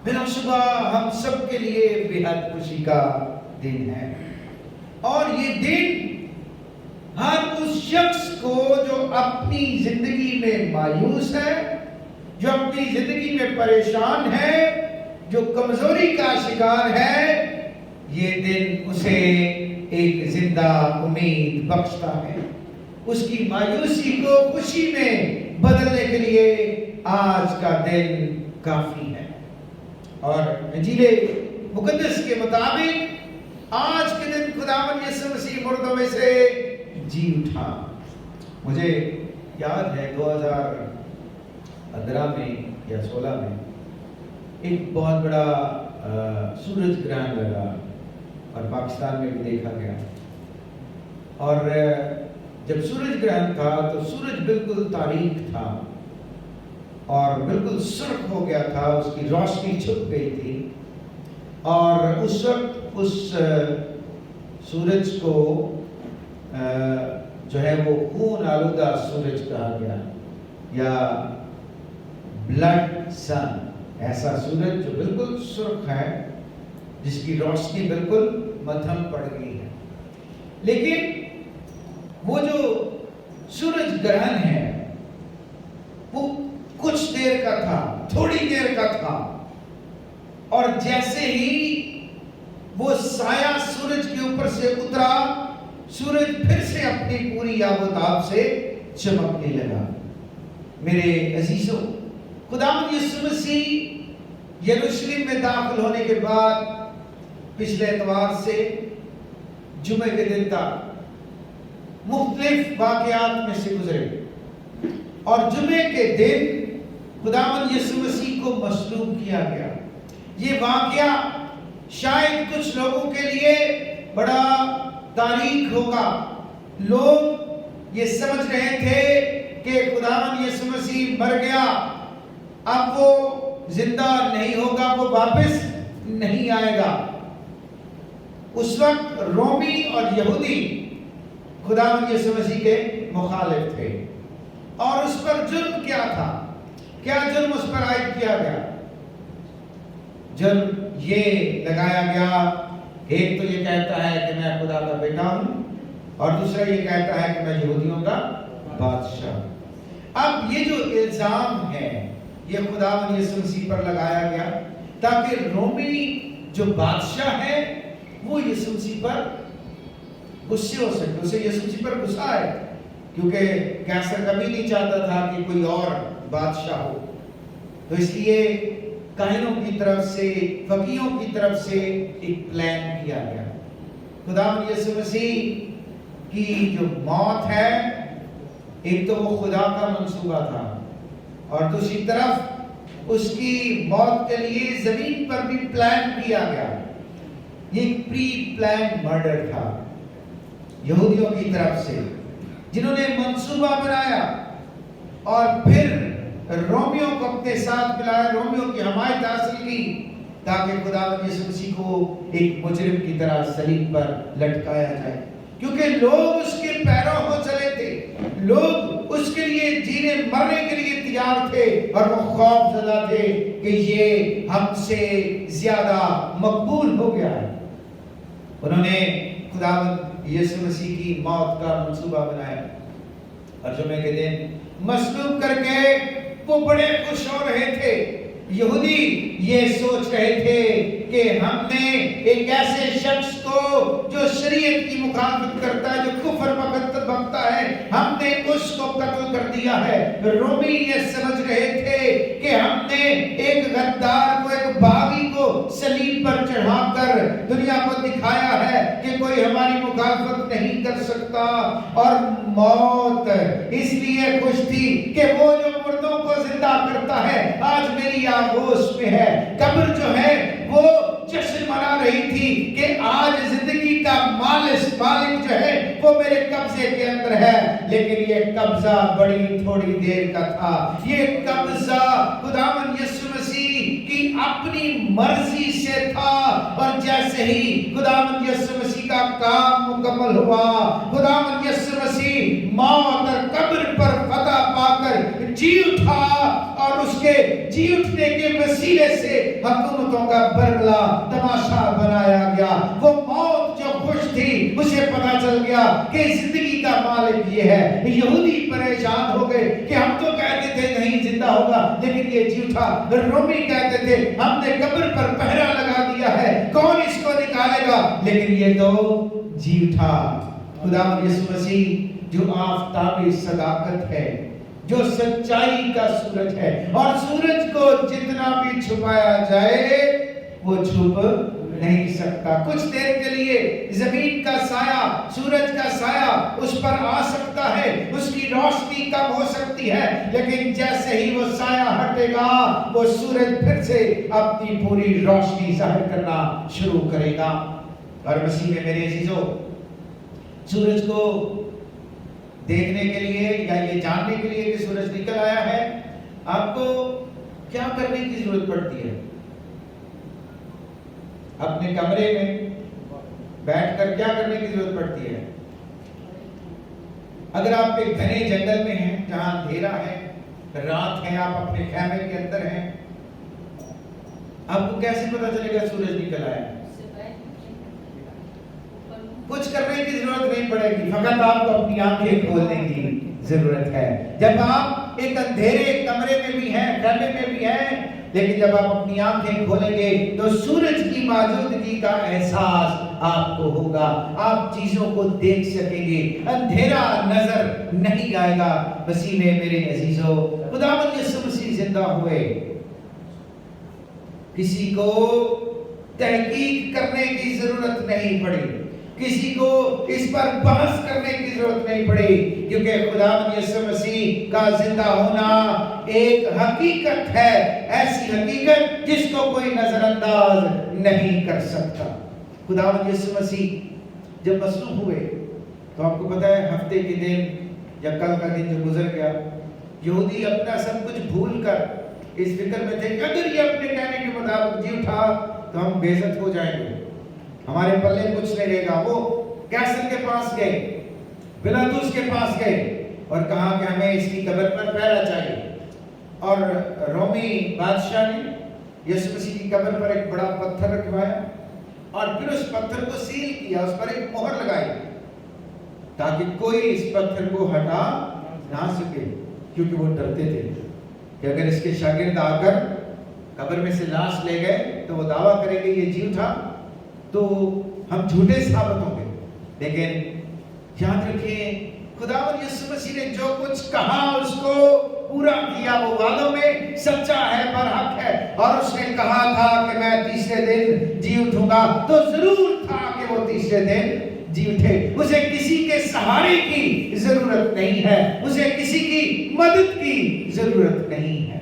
بلا شبہ ہم سب کے لیے بے حد خوشی کا دن ہے، اور یہ دن ہر اس شخص کو جو اپنی زندگی میں مایوس ہے، جو اپنی زندگی میں پریشان ہے، جو کمزوری کا شکار ہے، یہ دن اسے ایک زندہ امید بخشتا ہے۔ اس کی مایوسی کو خوشی میں بدلنے کے لیے آج کا دن کافی ہے۔ اور انجیل مقدس کے مطابق آج کے دن خداوند یسوع مسیح مردوں میں سے جی اٹھا۔ مجھے یاد ہے 2015 میں یا 16 میں ایک بہت بڑا سورج گرہن لگا اور پاکستان میں بھی دیکھا گیا، اور جب سورج گرہن تھا تو سورج بالکل تاریک تھا اور بالکل سرخ ہو گیا تھا، اس کی روشنی چھپ گئی تھی، اور اس وقت اس سورج کو جو ہے وہ خون آلودہ سورج کہا گیا، یا بلڈ سن، ایسا سورج جو بالکل سرخ ہے، جس کی روشنی بالکل مدھم پڑ گئی ہے۔ لیکن وہ جو سورج گرہن ہے وہ کچھ دیر کا تھا، تھوڑی دیر کا تھا، اور جیسے ہی وہ سایہ سورج کے اوپر سے اترا، سورج پھر سے اپنی پوری آب و تاب سے چمکنے لگا۔ میرے عزیزوں، خداوند یسوع مسیح یروشلم میں داخل ہونے کے بعد پچھلے اتوار سے جمعے کے دن تک مختلف واقعات میں سے گزرے، اور جمعے کے دن خداوند یسوع مسیح کو مصلوب کیا گیا۔ یہ واقعہ شاید کچھ لوگوں کے لیے بڑا تاریخ ہوگا۔ لوگ یہ سمجھ رہے تھے کہ خداوند یسوع مسیح مر گیا، اب وہ زندہ نہیں ہوگا، وہ واپس نہیں آئے گا۔ اس وقت رومی اور یہودی خداوند یسوع مسیح کے مخالف تھے، اور اس پر جرم کیا تھا؟ کیا جرم اس پر عائد کیا گیا؟ جرم یہ لگایا گیا، ایک تو یہ کہتا ہے کہ میں خدا کا بیٹا ہوں، اور دوسرا یہ کہتا ہے کہ میں یہودیوں کا بادشاہ۔ اب یہ جو الزام ہے یہ خداوند یسوع مسیح پر لگایا گیا تاکہ رومی جو بادشاہ ہے وہ یسوع مسیح پر غصے ہو سکے، اسے یسوع مسیح پر غصہ آئے، کیونکہ کیسر کبھی نہیں چاہتا تھا کہ کوئی اور بادشاہ ہو۔ تو اس لیے کاہنوں کی طرف سے، فقیہوں کی طرف سے ایک پلان کیا گیا۔ خداوند یسوع مسیح کی جو موت ہے، ایک تو وہ خدا کا منصوبہ تھا، اور دوسری طرف اس کی موت کے لیے زمین پر بھی پلان کیا گیا۔ یہ پری پلان مرڈر تھا یہودیوں کی طرف سے، جنہوں نے منصوبہ بنایا اور پھر رومیوں کو اپنے ساتھ ملایا، رومیوں کی حمایت حاصل کی تاکہ خداوند یسوع مسیح کو ایک مجرم کی طرح صلیب پر لٹکایا جائے، کیونکہ لوگ اس کے پیروں ہو چلے تھے، لوگ اس کے لیے جینے مرنے کے لیے تیار تھے، اور وہ خوف زدہ تھے کہ یہ ہم سے زیادہ مقبول ہو گیا ہے۔ انہوں نے خداوند یسوع مسیح کی موت کا منصوبہ بنایا، اور جمعے کے دن مصلوب کر کے وہ بڑے خوش ہو رہے تھے۔ یہودی یہ سوچ رہے تھے کہ ہم نے ایک ایسے شخص کو جو شریعت کی مخالفت کرتا ہے، جو کفر بکتا ہے، ہم نے اس کو قتل کر دیا ہے۔ رومی یہ سمجھ رہے تھے کہ ہم نے ایک غدار کو، ایک باغی کو صلیب پر چڑھا کر دنیا کو دکھایا ہے کہ کوئی ہماری مخالفت نہیں کر سکتا، اور موت اس لیے خوش تھی کہ وہ جو مردوں کو زندہ کرتا ہے آج میری آغوش میں ہے۔ قبر جو ہے وہ جشن منا رہی تھی کہ آج زندگی کا مالک جو ہے وہ میرے قبضے کے اندر ہے، لیکن یہ قبضہ بڑی تھوڑی دیر کا تھا۔ یہ قبضہ خداوند یسوع مسیح کی اپنی مرضی سے تھا، اور جیسے ہی خداوند یسوع مسیح کا کام مکمل ہوا، خداوند یسوع مسیح موت اور قبر پر فتح پا کر جی اٹھا، اور اس کے جی اٹھنے کے وسیلے سے حکومتوں کا برگلا تماشا بنایا گیا۔ وہ موت جو خوش تھی اسے پتا چل گیا کہ زندگی کا مالک یہ ہے۔ یہودی پریشان ہو گئے کہ ہم تو کہتے تھے نہیں زندہ ہوگا، لیکن یہ جی اٹھا۔ رومی کہتے تھے ہم نے قبر پر پہرا لگا دیا ہے، کون اس کو نکالے گا، لیکن یہ تو جی اٹھا۔ خداوند یسوع مسیح جو آفتاب صداقت ہے، جو سچائی کا سورج ہے، اور سورج کو جتنا بھی چھپایا جائے وہ چھپ نہیں سکتا۔ کچھ دیر کے لیے زمین کا سایہ، سورج کا سایہ اس پر آ سکتا ہے، اس کی روشنی کم ہو سکتی ہے، لیکن جیسے ہی وہ سایہ ہٹے گا وہ سورج پھر سے اپنی پوری روشنی ظاہر کرنا شروع کرے گا۔ اور مسیح میں میرے عزیزو، سورج کو دیکھنے کے لیے یا یہ جاننے کے لیے کہ سورج نکل آیا ہے، آپ کو کیا کرنے کی ضرورت پڑتی ہے؟ اپنے کمرے میں بیٹھ کر کیا کرنے کی ضرورت پڑتی ہے؟ اگر آپ ایک گھنے جنگل میں ہیں جہاں اندھیرا ہے، رات ہے، آپ اپنے خیمے کے اندر ہیں، آپ کو کیسے پتا چلے گا سورج نکل آیا ہے؟ کچھ کرنے کی ضرورت نہیں پڑے گی، فقط آپ کو اپنی آنکھیں کھولنے کی ضرورت ہے۔ جب آپ ایک اندھیرے کمرے میں بھی ہیں، خیمے میں بھی ہیں، لیکن جب آپ اپنی آنکھیں کھولیں گے تو سورج کی موجودگی کا احساس آپ کو ہوگا، آپ چیزوں کو دیکھ سکیں گے، اندھیرا نظر نہیں آئے گا۔ مسیح میں میرے عزیزو، خداوند یسوع مسیح زندہ ہوئے، کسی کو تحقیق کرنے کی ضرورت نہیں پڑی، کسی کو اس پر بحث کرنے کی ضرورت نہیں پڑی، کیونکہ خداوند یسوع مسیح کا زندہ ہونا ایک حقیقت ہے، ایسی حقیقت جس کو کوئی نظر انداز نہیں کر سکتا۔ خداوند یسوع مسیح جب مصلوب ہوئے تو آپ کو پتا ہے ہفتے کے دن یا کل کا دن جو گزر گیا، یہودی اپنا سب کچھ بھول کر اس فکر میں تھے کہ اگر یہ اپنے کہنے کے مطابق جی اٹھا تو ہم بے عزت ہو جائیں گے، ہمارے پلے کچھ نہیں رہے گا۔ وہ کیسر کے پاس گئے، پلاطس کے پاس گئے اور کہا کہ ہمیں اس کی قبر پر پہرا چاہیے، اور رومی بادشاہ نے یسوع مسیح کی قبر پر ایک بڑا پتھر رکھوایا اور پھر اس پتھر کو سیل کیا، اس پر ایک مہر لگائی تاکہ کوئی اس پتھر کو ہٹا نہ سکے، کیونکہ وہ ڈرتے تھے کہ اگر اس کے شاگرد آ کر قبر میں سے لاش لے گئے تو وہ دعویٰ کریں گے یہ جی اٹھا تو ہم جھوٹے ثابت ہوں گے۔ لیکن یاد رکھیں خداوند یسوع مسیح نے جو کچھ کہا اس کو پورا کیا، وہ وعدوں میں سچا ہے، برحق ہے، اور اس نے کہا تھا کہ میں تیسرے دن جی اٹھوں گا، تو ضرور تھا کہ وہ تیسرے دن جی اٹھے۔ اسے کسی کے سہارے کی ضرورت نہیں ہے، اسے کسی کی مدد کی ضرورت نہیں ہے۔